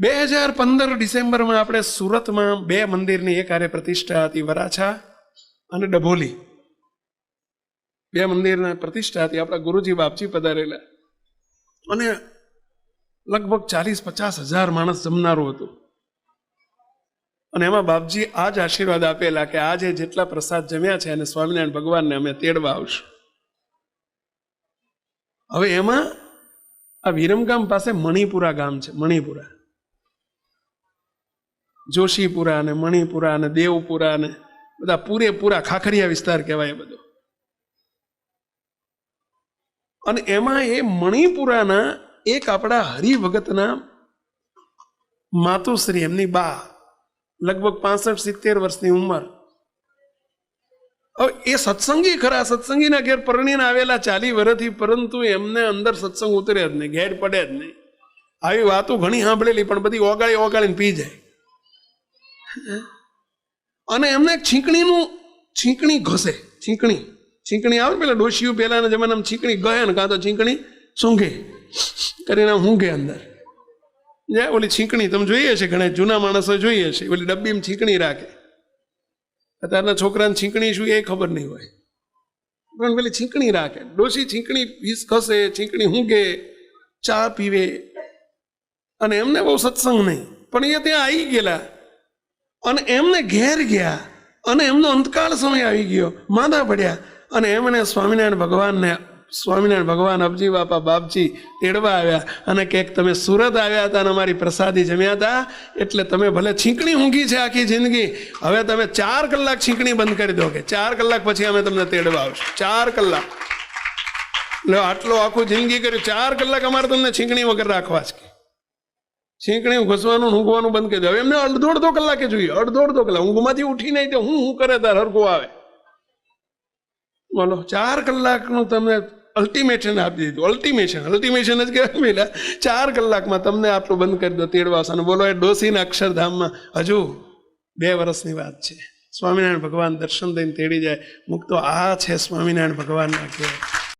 2015 ડિસેમ્બરમાં આપણે સુરતમાં 2 મંદિરની એક હારે પ્રતિષ્ઠા હતી, વરાછા અને ડભોલી. 2 મંદિરના પ્રતિષ્ઠા હતી. આપણા ગુરુજી બાપજી પધારેલા અને લગભગ 40-50 હજાર માણસ જમનારું હતું. અને એમાં બાપજી આ જ આશીર્વાદ આપેલા કે આજે જેટલા પ્રસાદ જમ્યા છે અને સ્વામિનારાયણ ભગવાનને અમે તેડવા આવશું. હવે એમાં આ વિરમગામ પાસે મણિપુરા ગામ છે. મણિપુરા, જોશીપુરા અને મણિપુરા અને દેવપુરા અને બધા પૂરેપૂરા ખાખરિયા વિસ્તાર કહેવાય બધો. અને એમાં એ મણિપુરાના એક આપણા હરિભગતના માતુશ્રી, એમની બા, લગભગ 65-70 વર્ષની ઉંમર. હવે એ સત્સંગી ખરા, સત્સંગીના ઘેર પરણીને આવેલા 40 વર્ષથી, પરંતુ એમને અંદર સત્સંગ ઉતરે જ નહીં, ઘેર પડે જ નહીં. આવી વાતો ઘણી સાંભળેલી પણ બધી ઓગાળીને પી જાય. અને એમને છીંકણી ઘસે. છીંકણી આવે પેલા ડોશીઓ પહેલાના જમાનામાં છીંકણી ગહે ને કાં તો છીંકણી સૂંઘે કરીને ઊંઘે અંદર. ઓલી છીંકણી તમે જોઈએ છે, ઘણા જૂના માણસો જોઈએ છે, ઓલી ડબ્બીમાં છીંકણી રાખે. અત્યારના છોકરાને છીંકણી શું એ ખબર નહીં હોય, પણ પેલી છીંકણી રાખે. ડોશી છીંકણી પીસ ખસે, છીંકણી ઊંઘે, ચા પીવે. અને એમને બહુ સત્સંગ નહીં, પણ એ ત્યાં આવી ગયેલા અને એમને ઘેર ગયા અને એમનો અંતકાળ સમય આવી ગયો, માંદા પડ્યા. અને એમણે સ્વામિનારાયણ ભગવાન અબજી બાપા બાપજી તેડવા આવ્યા અને કે તમે સુરત આવ્યા હતા અને અમારી પ્રસાદી જમ્યા હતા, એટલે તમે ભલે છીંકણી ઊંઘી છે આખી જિંદગી, હવે તમે 4 કલાક છીંકણી બંધ કરી દો, કે 4 કલાક પછી અમે તમને તેડવા આવશું. 4 કલાક લો, આટલો આખું જિંદગી કર્યું, 4 કલાક અમારે તમને છીંકણી વગર રાખવા છે. છીંકણી ઘસવાનું ઊંઘવાનું બંધ કરી દો. હવે એમને અડધો કલાકે જોઈએ, અડધો કલાક ઊંઘમાંથી ઉઠી નહીં તો હું કરે તાર હરખું આવે. બોલો, 4 કલાકનું તમને અલ્ટિમેશન આપી દીધું. અલ્ટિમેશન જ કહેવાય પેલા. 4 કલાકમાં તમને આટલું બંધ કરી દો, તેડવા. અને બોલો, એ ડોસીના અક્ષરધામમાં હજુ 2 વર્ષની વાત છે. સ્વામિનારાયણ ભગવાન દર્શન દઈને તેડી જાય. મુક્તો આ છે સ્વામિનારાયણ ભગવાનના કહેવાય.